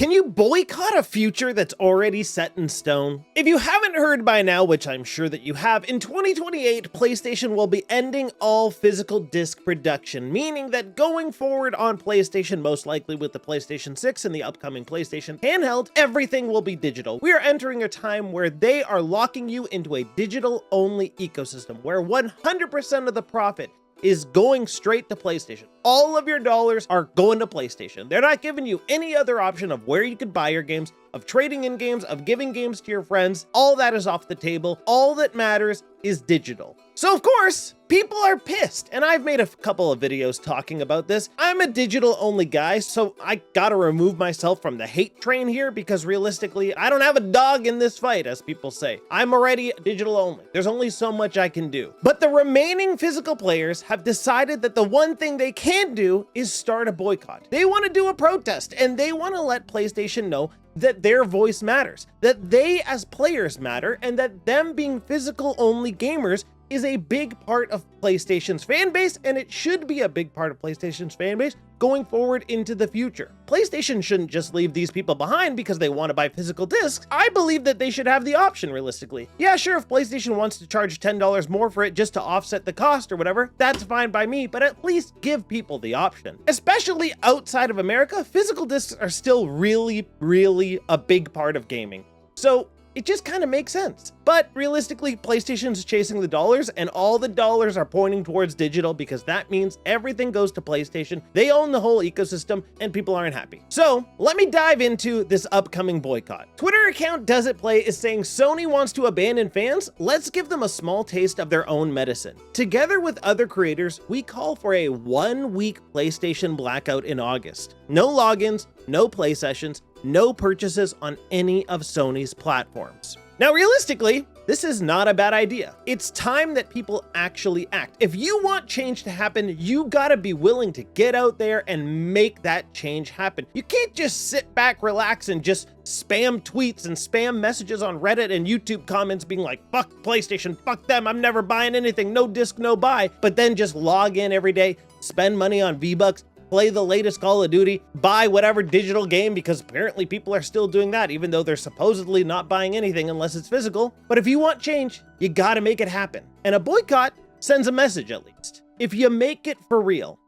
Can you boycott a future that's already set in stone? If you haven't heard by now, which I'm sure that you have, in 2028, PlayStation will be ending all physical disc production, meaning that going forward on PlayStation, most likely with the PlayStation 6 and the upcoming PlayStation handheld, everything will be digital. We are entering a time where they are locking you into a digital-only ecosystem, where 100% of the profit is going straight to PlayStation. All of your dollars are going to PlayStation. They're not giving you any other option of where you could buy your games, of trading in games, of giving games to your friends. All that is off the table. All that matters is digital. So of course, people are pissed, and I've made a couple of videos talking about this. I'm a digital only guy, so I gotta remove myself from the hate train here because realistically, I don't have a dog in this fight, as people say. I'm already digital only. There's only so much I can do. But the remaining physical players have decided that the one thing they can do is start a boycott. They want to do a protest, and they want to let PlayStation know that their voice matters, that they as players matter, and that them being physical only gamers is a big part of PlayStation's fan base, and it should be a big part of PlayStation's fan base going forward into the future. PlayStation shouldn't just leave these people behind because they want to buy physical discs. I believe that they should have the option, realistically. Yeah, sure, if PlayStation wants to charge $10 more for it just to offset the cost or whatever, that's fine by me, but at least give people the option. Especially outside of America, physical discs are still really a big part of gaming. So it just kind of makes sense. But realistically, PlayStation's chasing the dollars, and all the dollars are pointing towards digital because that means everything goes to PlayStation. They own the whole ecosystem, and people aren't happy. So let me dive into this upcoming boycott. Twitter account Does It Play is saying Sony wants to abandon fans. Let's give them a small taste of their own medicine. Together with other creators, we call for a 1-week PlayStation blackout in August. No logins, no play sessions, no purchases on any of Sony's platforms. Now, realistically, this is not a bad idea. It's time that people actually act. If you want change to happen, you gotta be willing to get out there and make that change happen. You can't just sit back, relax, and just spam tweets and spam messages on Reddit and YouTube comments being like, fuck PlayStation, fuck them, I'm never buying anything, no disc, no buy, but then just log in every day, spend money on V-Bucks, play the latest Call of Duty, buy whatever digital game, because apparently people are still doing that, even though they're supposedly not buying anything unless it's physical. But if you want change, you gotta make it happen. And a boycott sends a message, at least, if you make it for real.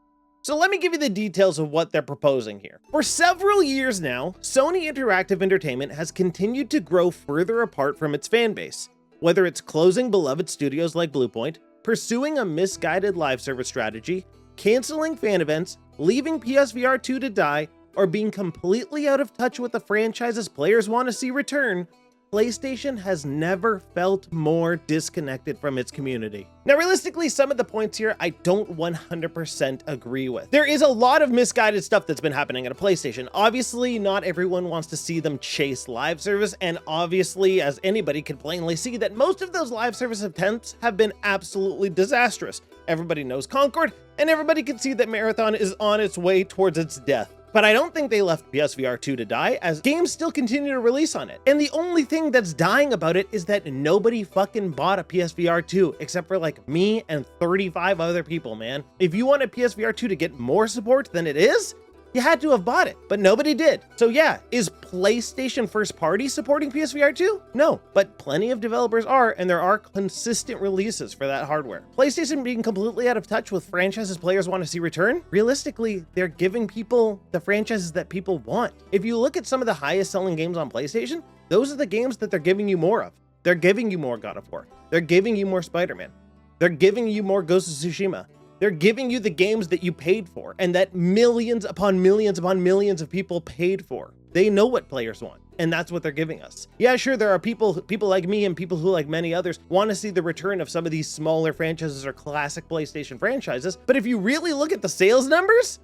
So let me give you the details of what they're proposing here. For several years now, Sony Interactive Entertainment has continued to grow further apart from its fan base. Whether it's closing beloved studios like Bluepoint, pursuing a misguided live service strategy, canceling fan events, leaving PSVR 2 to die, or being completely out of touch with the franchises players want to see return, PlayStation has never felt more disconnected from its community. Now, realistically, some of the points here I don't 100% agree with. There is a lot of misguided stuff that's been happening at a PlayStation. Obviously, not everyone wants to see them chase live service, and obviously, as anybody can plainly see, that most of those live service attempts have been absolutely disastrous. Everybody knows Concord, and everybody can see that Marathon is on its way towards its death. But I don't think they left PSVR 2 to die, as games still continue to release on it. And the only thing that's dying about it is that nobody fucking bought a PSVR 2, except for like me and 35 other people, man. If you wanted PSVR 2 to get more support than it is, you had to have bought it, but nobody did. So yeah, is PlayStation first party supporting PSVR 2? No, but plenty of developers are, and there are consistent releases for that hardware. PlayStation being completely out of touch with franchises players want to see return? Realistically, they're giving people the franchises that people want. If you look at some of the highest selling games on PlayStation, those are the games that they're giving you more of. They're giving you more God of War. They're giving you more Spider-Man. They're giving you more Ghost of Tsushima. They're giving you the games that you paid for, and that millions upon millions upon millions of people paid for. They know what players want, and that's what they're giving us. Yeah, sure, there are people like me and people who, like many others, want to see the return of some of these smaller franchises or classic PlayStation franchises, but if you really look at the sales numbers,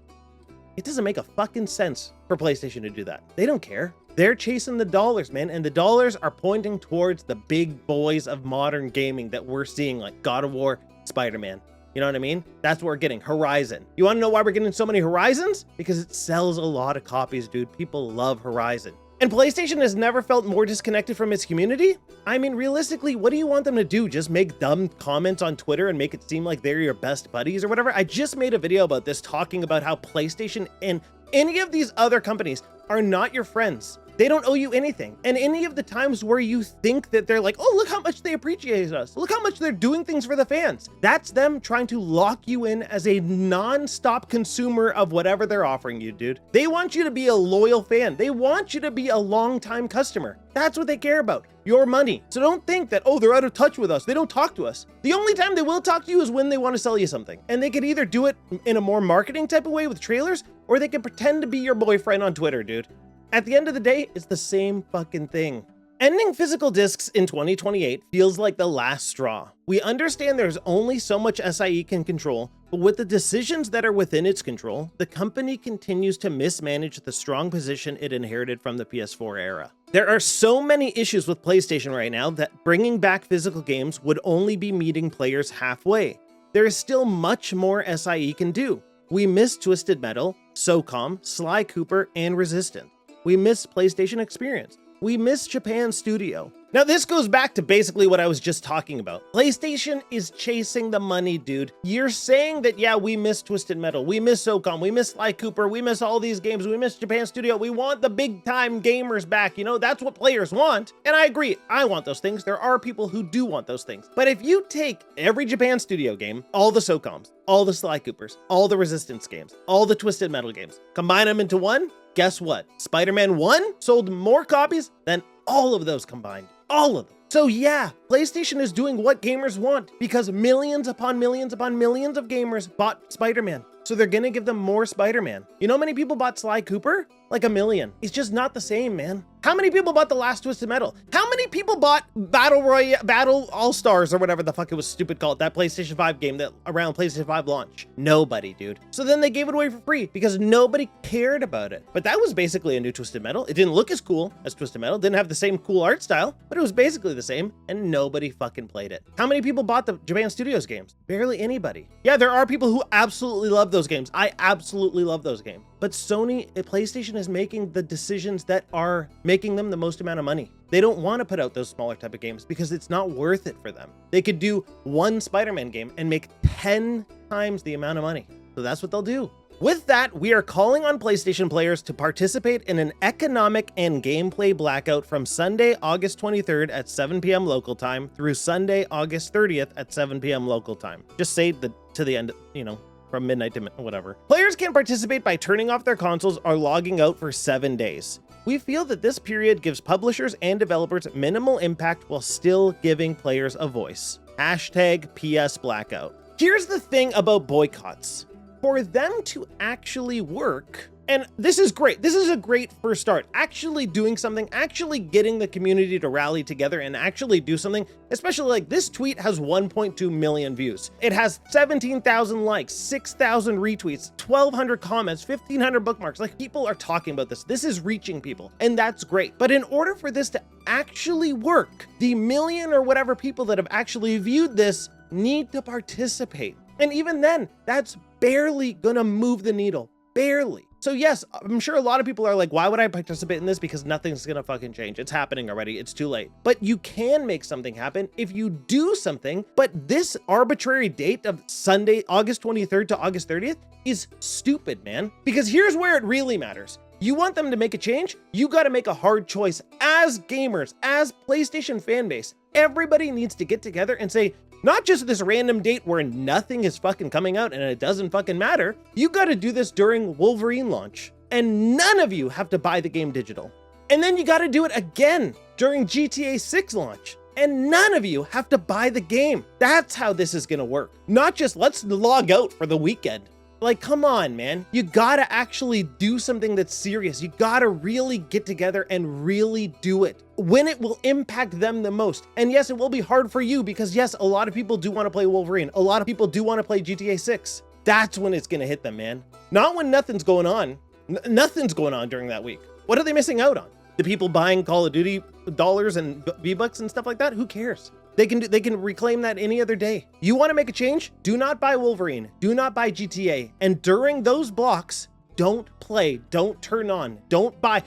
it doesn't make a fucking sense for PlayStation to do that. They don't care. They're chasing the dollars, man, and the dollars are pointing towards the big boys of modern gaming that we're seeing, like God of War, Spider-Man. You know what I mean? That's what we're getting. Horizon. You want to know why we're getting so many Horizons? Because it sells a lot of copies, dude. People love Horizon. And PlayStation has never felt more disconnected from its community? I mean, realistically, what do you want them to do? Just make dumb comments on Twitter and make it seem like they're your best buddies or whatever? I just made a video about this, talking about how PlayStation and any of these other companies are not your friends. They don't owe you anything. And any of the times where you think that they're like, oh, look how much they appreciate us. Look how much they're doing things for the fans. That's them trying to lock you in as a non-stop consumer of whatever they're offering you, dude. They want you to be a loyal fan. They want you to be a long-time customer. That's what they care about, your money. So don't think that, oh, they're out of touch with us. They don't talk to us. The only time they will talk to you is when they want to sell you something. And they could either do it in a more marketing type of way with trailers, or they could pretend to be your boyfriend on Twitter, dude. At the end of the day, it's the same fucking thing. Ending physical discs in 2028 feels like the last straw. We understand there's only so much SIE can control, but with the decisions that are within its control, the company continues to mismanage the strong position it inherited from the PS4 era. There are so many issues with PlayStation right now that bringing back physical games would only be meeting players halfway. There is still much more SIE can do. We miss Twisted Metal, SOCOM, Sly Cooper, and Resistance. We miss PlayStation Experience. We miss Japan Studio. Now this goes back to basically what I was just talking about. PlayStation is chasing the money, dude. You're saying that, yeah, we miss Twisted Metal, we miss SOCOM, we miss Sly Cooper, we miss all these games, we miss Japan Studio, we want the big time gamers back, you know, that's what players want. And I agree, I want those things. There are people who do want those things. But if you take every Japan Studio game, all the SOCOMs, all the Sly Coopers, all the Resistance games, all the Twisted Metal games, combine them into one, guess what? Spider-Man 1 sold more copies than all of those combined. All of them. So yeah, PlayStation is doing what gamers want because millions upon millions upon millions of gamers bought Spider-Man. So they're gonna give them more Spider-Man. You know how many people bought Sly Cooper? Like 1 million. It's just not the same, man. How many people bought the last Twisted Metal? How many people bought Battle All-Stars or whatever the fuck it was stupid called, that PlayStation 5 game that around PlayStation 5 launch? Nobody, dude. So then they gave it away for free because nobody cared about it. But that was basically a new Twisted Metal. It didn't look as cool as Twisted Metal, didn't have the same cool art style, but it was basically the same and nobody fucking played it. How many people bought the Japan Studios games? Barely anybody. Yeah, there are people who absolutely love those games. I absolutely love those games. But Sony, PlayStation is making the decisions that are making them the most amount of money. They don't want to put out those smaller type of games because it's not worth it for them. They could do one Spider-Man game and make 10 times the amount of money. So that's what they'll do. With that, we are calling on PlayStation players to participate in an economic and gameplay blackout from Sunday, August 23rd at 7 p.m. local time through Sunday, August 30th at 7 p.m. local time. Just say to the end, you know, from midnight to whatever. Players can participate by turning off their consoles or logging out for 7 days. We feel that this period gives publishers and developers minimal impact while still giving players a voice. Hashtag psblackout. Here's the thing about boycotts. For them to actually work, and this is great. This is a great first start. Actually doing something, actually getting the community to rally together and actually do something, especially like this tweet has 1.2 million views. It has 17,000 likes, 6,000 retweets, 1,200 comments, 1,500 bookmarks. Like, people are talking about this. This is reaching people, and that's great. But in order for this to actually work, the million or whatever people that have actually viewed this need to participate. And even then, that's barely gonna move the needle. Barely. So yes, I'm sure a lot of people are like, why would I participate in this? Because nothing's gonna fucking change. It's happening already. It's too late. But you can make something happen if you do something. But this arbitrary date of Sunday, August 23rd to August 30th is stupid, man. Because here's where it really matters. You want them to make a change? You gotta make a hard choice as gamers, as PlayStation fan base. Everybody needs to get together and say, not just this random date where nothing is fucking coming out and it doesn't fucking matter. You gotta do this during Wolverine launch. And none of you have to buy the game digital. And then you gotta do it again during GTA 6 launch. And none of you have to buy the game. That's how this is gonna work. Not just let's log out for the weekend. Like, come on, man. You gotta actually do something that's serious. You gotta really get together and really do it when it will impact them the most. And yes, it will be hard for you because yes, a lot of people do want to play Wolverine. A lot of people do want to play GTA 6. That's when it's gonna hit them, man. Not when nothing's going on. Nothing's going on during that week. What are they missing out on? The people buying Call of Duty dollars and V-Bucks and stuff like that? Who cares? They can reclaim that any other day. You want to make a change? Do not buy Wolverine. Do not buy GTA. And during those blocks, don't play, don't turn on, don't buy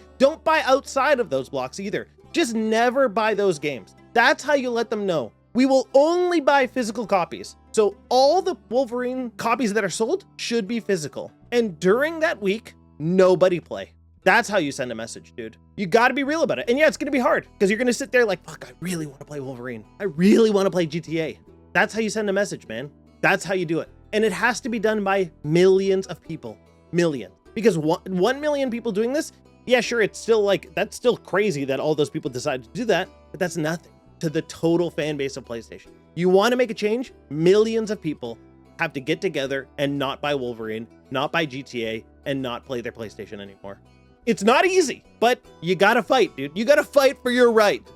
outside of those blocks either. Just never buy those games. That's how you let them know. We will only buy physical copies. So all the Wolverine copies that are sold should be physical. And during that week, nobody play. That's how you send a message, dude. You got to be real about it. And yeah, it's going to be hard because you're going to sit there like, fuck, I really want to play Wolverine. I really want to play GTA. That's how you send a message, man. That's how you do it. And it has to be done by millions of people. Millions. Because 1 million people doing this, yeah, sure, it's still like, that's still crazy that all those people decided to do that, but that's nothing to the total fan base of PlayStation. You want to make a change? Millions of people have to get together and not buy Wolverine, not buy GTA, and not play their PlayStation anymore. It's not easy, but you gotta fight, dude. You gotta fight for your right.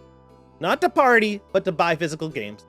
Not to party, but to buy physical games.